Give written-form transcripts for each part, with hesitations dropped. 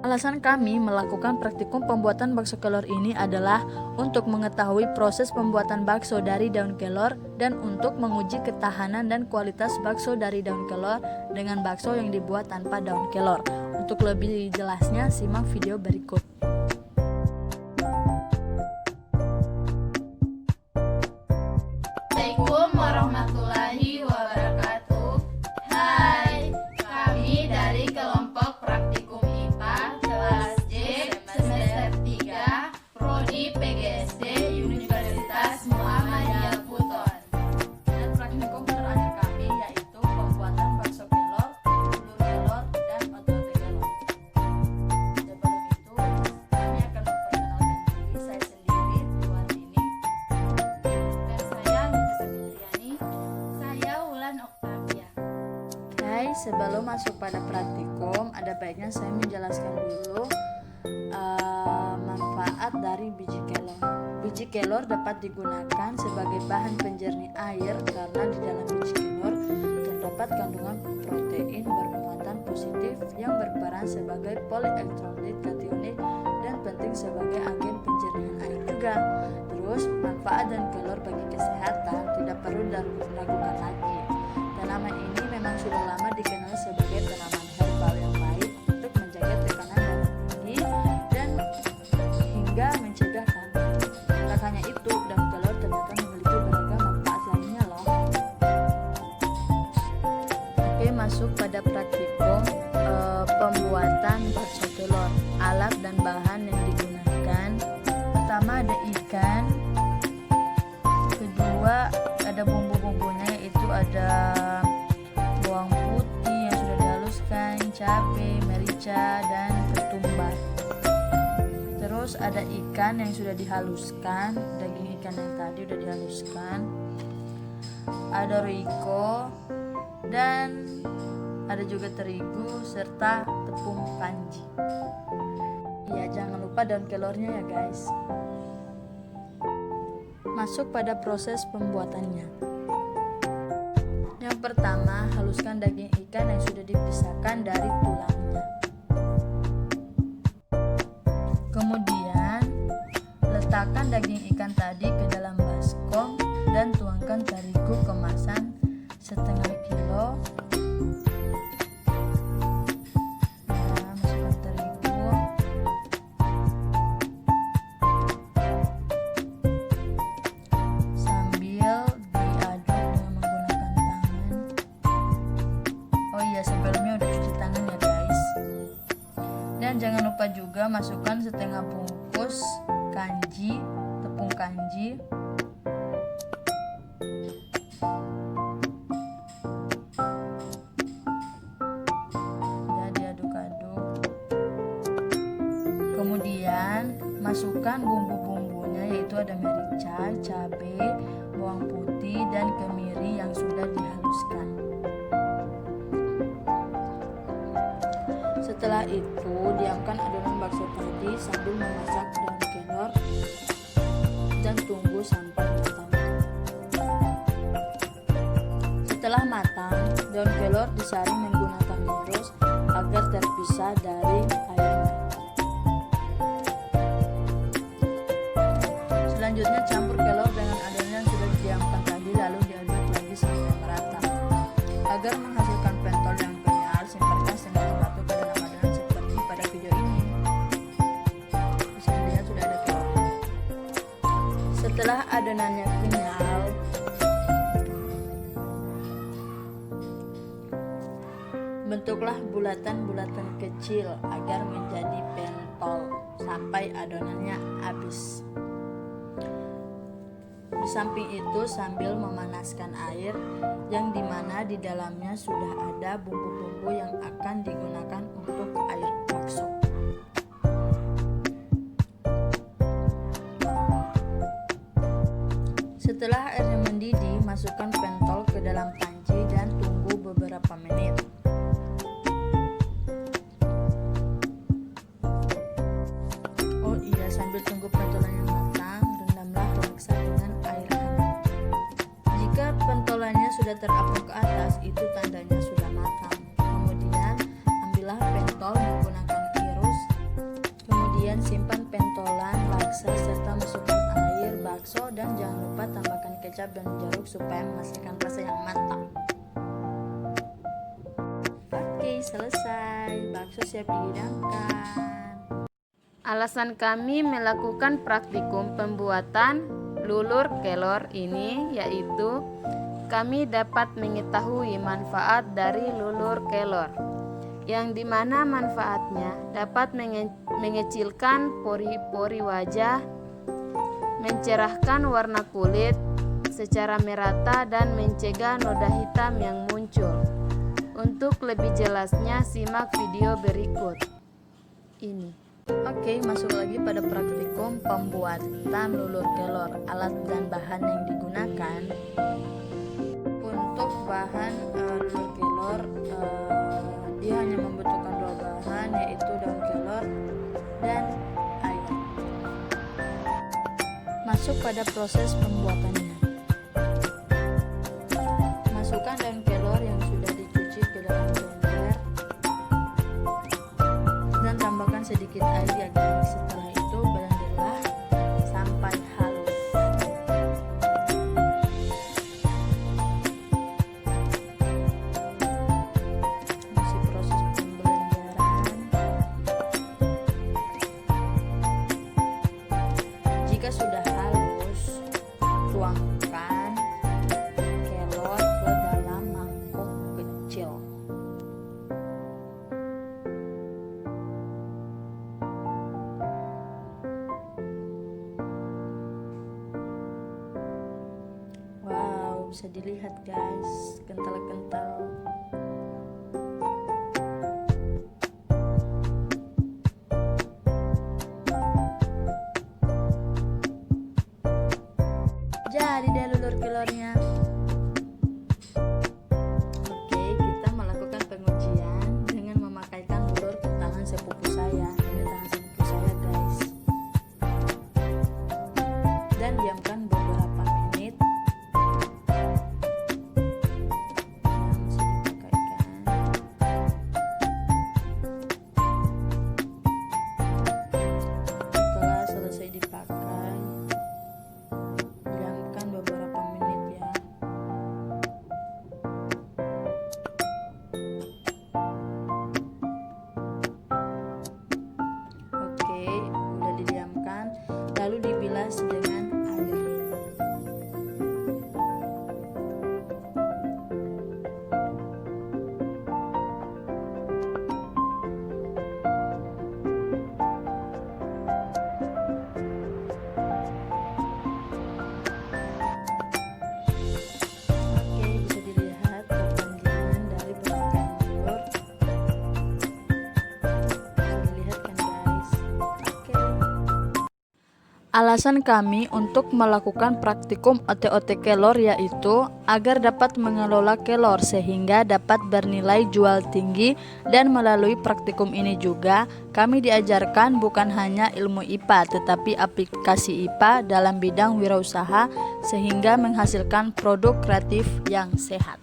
Alasan kami melakukan praktikum pembuatan bakso kelor ini adalah untuk mengetahui proses pembuatan bakso dari daun kelor dan untuk menguji ketahanan dan kualitas bakso dari daun kelor dengan bakso yang dibuat tanpa daun kelor. Untuk lebih jelasnya, simak video berikut. Assalamualaikum warahmatullahi wabarakatuh. Hai, kami dari kelompok praktikum IPA kelas J semester 3 Prodi PGSD Universitas Muhammadiyah Buton. Dan praktikum terakhir kami yaitu pembuatan bakso kelor, telur kelor, dan otot kelor. Sebelum itu, kami akan memperkenalkan diri saya sendiri, Tuwardini. Dan saya Nita Safitriani. Saya Wulan Oktavia. Hai, sebelum masuk pada praktikum, ada baiknya saya menjelaskan dulu manfaat dari biji kelor. Biji kelor dapat digunakan sebagai bahan penjernih air karena di dalam biji kelor terdapat kandungan protein bermuatan positif yang berperan sebagai polielektrolit kationik dan penting sebagai agen penjernihan air juga. Terus, manfaat dan kelor bagi kesehatan tidak perlu diragukan lagi. Tanaman ini memang sudah lama dikenal sebagai tanaman herbal yang baik untuk menjaga tekanan darah tinggi dan hingga mencegah kanker. Tak hanya itu, daun kelor ternyata memiliki beragam manfaat lainnya loh. Oke, masuk pada praktikum pembuatan bakso kelor. Alat dan bahan yang digunakan, pertama ada ikan, kedua ada bumbu-bumbunya yaitu ada bawang putih yang sudah dihaluskan, cabai, merica, dan ketumbar. Terus ada ikan yang sudah dihaluskan, daging ikan yang tadi sudah dihaluskan, ada roiko, dan ada juga terigu serta tepung kanji. Ya, jangan lupa daun kelornya ya guys. Masuk pada proses pembuatannya. Yang pertama, haluskan daging ikan yang sudah dipisahkan dari tulangnya. Kemudian, letakkan daging ikan tadi ke dalam baskom dan tuangkan terigu kemasan setengah kilo. Masukkan terigu. Sambil diaduk dengan menggunakan tangan. Oh iya, sebelumnya udah cuci tangan ya guys. Dan jangan lupa juga masukkan setengah bungkus kanji, tepung kanji. Ya, diaduk-aduk. Kemudian masukkan bumbu-bumbunya yaitu ada merica, cabai, bawang putih, dan kemiri yang sudah dihaluskan. Setelah itu, diamkan adonan bakso tadi sambil memasak daun kelor dan tunggu sampai matang. Setelah matang, daun kelor disaring menggunakan lurus agar terpisah dari airnya. Selanjutnya, campur kelor dengan adonan yang sudah didiamkan tadi lalu diaduk lagi sampai merata. Agar menghasilkan pentol yang kenyal, simpankan setengah sepatu ke dalam adonan seperti pada video ini. Bisa dilihat sudah ada kelor. Setelah adonannya kenyal, bentuklah bulatan-bulatan kecil agar menjadi pentol sampai adonannya habis. Di samping itu, sambil memanaskan air yang dimana di dalamnya sudah ada bumbu-bumbu yang akan digunakan untuk air bakso. Setelah airnya mendidih, masukkan pentol ke dalam panci dan tunggu beberapa menit. Oh iya, sambil tunggu pentolannya matang, rendamlah laksa dengan air hangat. Jika pentolannya sudah terapung ke atas, itu tandanya sudah matang. Kemudian, ambillah pentol menggunakan irus kecap dan jeruk supaya menghasilkan rasa yang mantap. Oke, selesai. Bakso siap dihidangkan. Alasan kami melakukan praktikum pembuatan lulur kelor ini yaitu kami dapat mengetahui manfaat dari lulur kelor, yang dimana manfaatnya dapat mengecilkan pori-pori wajah, mencerahkan warna kulit secara merata dan mencegah noda hitam yang muncul. Untuk lebih jelasnya simak video berikut ini. Oke, masuk lagi pada praktikum pembuatan lulur kelor. Alat dan bahan yang digunakan. Untuk bahan lulur kelor, dia hanya membutuhkan 2 bahan, yaitu daun kelor dan air. Masuk pada proses pembuatannya. Masukkan daun kelor yang sudah dicuci ke dalam blender dan tambahkan sedikit air ya guys. Setelah itu blenderlah sampai halus. Masih proses pemblenderan. Jika sudah halus, tuangkan kelor ke dalam mangkok kecil. Wow, bisa dilihat guys, kental-kental. Jadi deh lulur kelornya. Oke, kita melakukan pengujian dengan memakaikan lulur ke tangan sepupu saya. Ini tangan sepupu saya guys. Dan diamkan beberapa menit. Nah, masih dipakaikan. Setelah selesai dipakai, diamkan beberapa menit ya. Oke, udah didiamkan, lalu dibilas dengan air. Oke, bisa dilihat perbandingan dari pemakaian lulur. Bisa dilihat kan guys. Oke. Alasan kami untuk melakukan praktikum OTOT kelor yaitu agar dapat mengelola kelor sehingga dapat bernilai jual tinggi, dan melalui praktikum ini juga kami diajarkan bukan hanya ilmu IPA tetapi aplikasi IPA dalam bidang wirausaha sehingga menghasilkan produk kreatif yang sehat.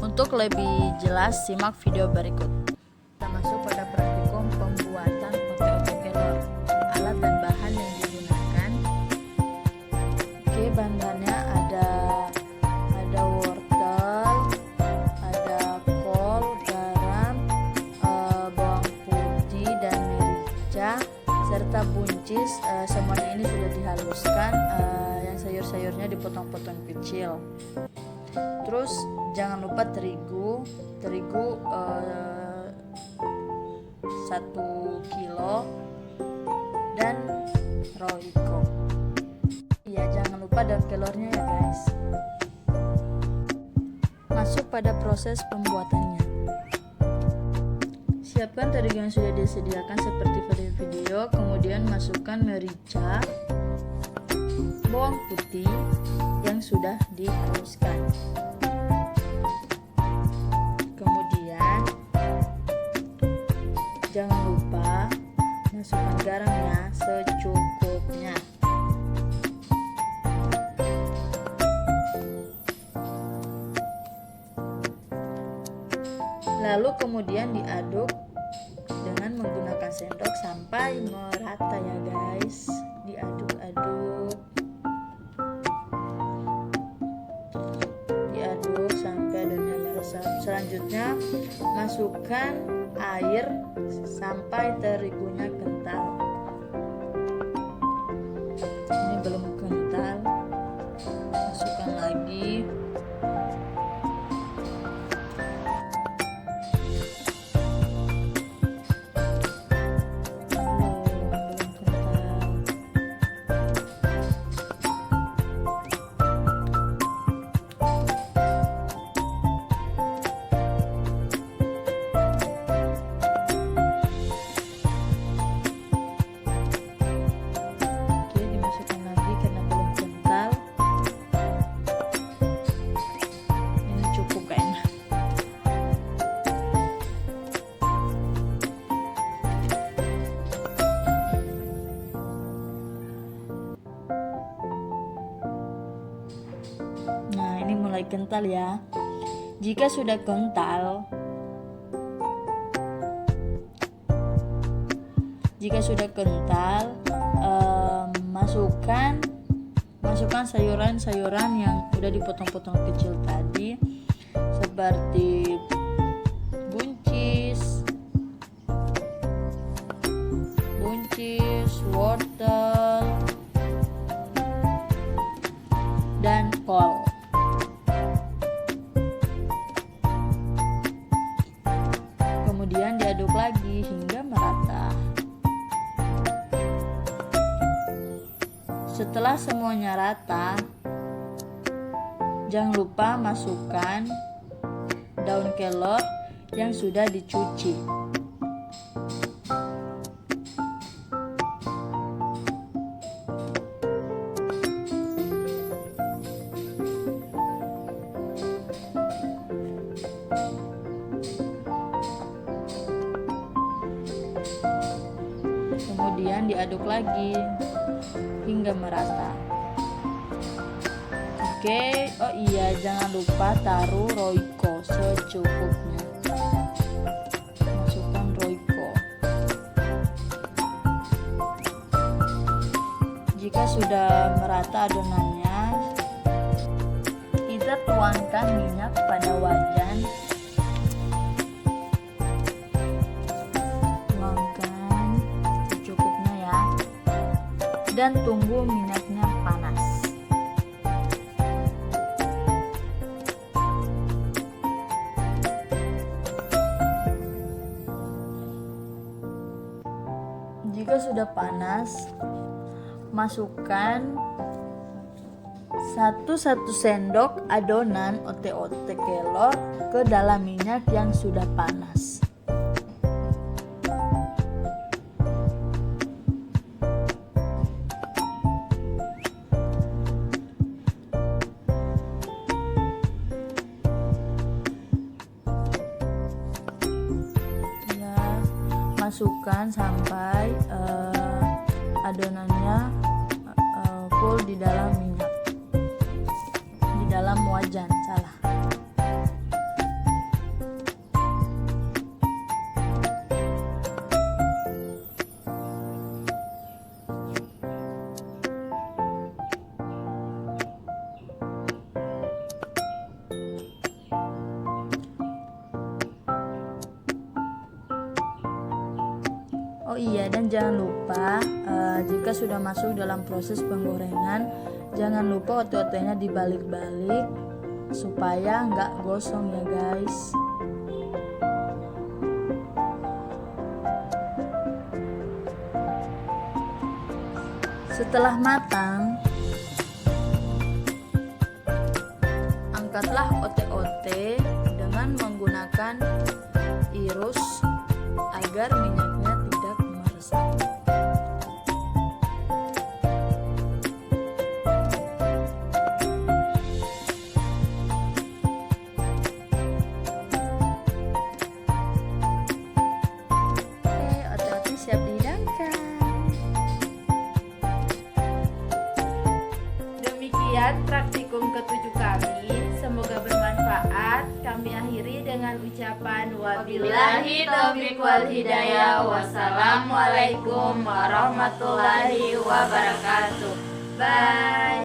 Untuk lebih jelas simak video berikut. Kita masuk pada praktikum pembuatan OTOT kelor. Alat dan bahan yang digunakan. Oke, bahan-bahannya ada wortel, ada kol, garam, bawang putih dan merica serta buncis. Semuanya ini sudah dihaluskan. Yang sayur-sayurnya dipotong-potong kecil. Terus jangan lupa terigu 1 kilo dan roiko. Ya, jangan lupa daun kelornya ya guys. Masuk pada proses pembuatannya. Siapkan terigu yang sudah disediakan seperti pada video, kemudian masukkan merica, bawang putih yang sudah dihaluskan. Kemudian jangan lupa masukkan garamnya secukupnya. Lalu kemudian diaduk dengan menggunakan sendok sampai merata ya guys. Diaduk-aduk. Selanjutnya masukkan air sampai terigunya kental. Ini belum kental, masukkan lagi. Nah, ini mulai kental ya. Jika sudah kental, masukkan sayuran-sayuran yang udah dipotong-potong kecil tadi, seperti buncis, wortel, dan kol. Kemudian diaduk lagi hingga merata. Setelah semuanya rata, jangan lupa masukkan daun kelor yang sudah dicuci. Kemudian diaduk lagi hingga merata. Oke, oh iya, jangan lupa taruh roiko secukupnya. Masukkan roiko. Jika sudah merata adonannya, kita tuangkan minyak pada wajan. Dan tunggu minyaknya panas. Jika sudah panas, masukkan 1 sendok adonan ote-ote kelor ke dalam minyak yang sudah panas. Masukkan sampai adonannya full di dalam minyak, di dalam wajan. Oh iya, dan jangan lupa jika sudah masuk dalam proses penggorengan, jangan lupa ote-otenya dibalik-balik supaya nggak gosong ya guys. Setelah matang, angkatlah ote-ote dengan menggunakan irus agar minyaknya tidak meresap. Oke, ote-ote siap dihidangkan. Demikian praktikum ketujuh kami, semoga bermanfaat. Kami akhiri dengan ucapan wabillahi taufiq wal hidayah. Wassalamualaikum warahmatullahi wabarakatuh. Bye.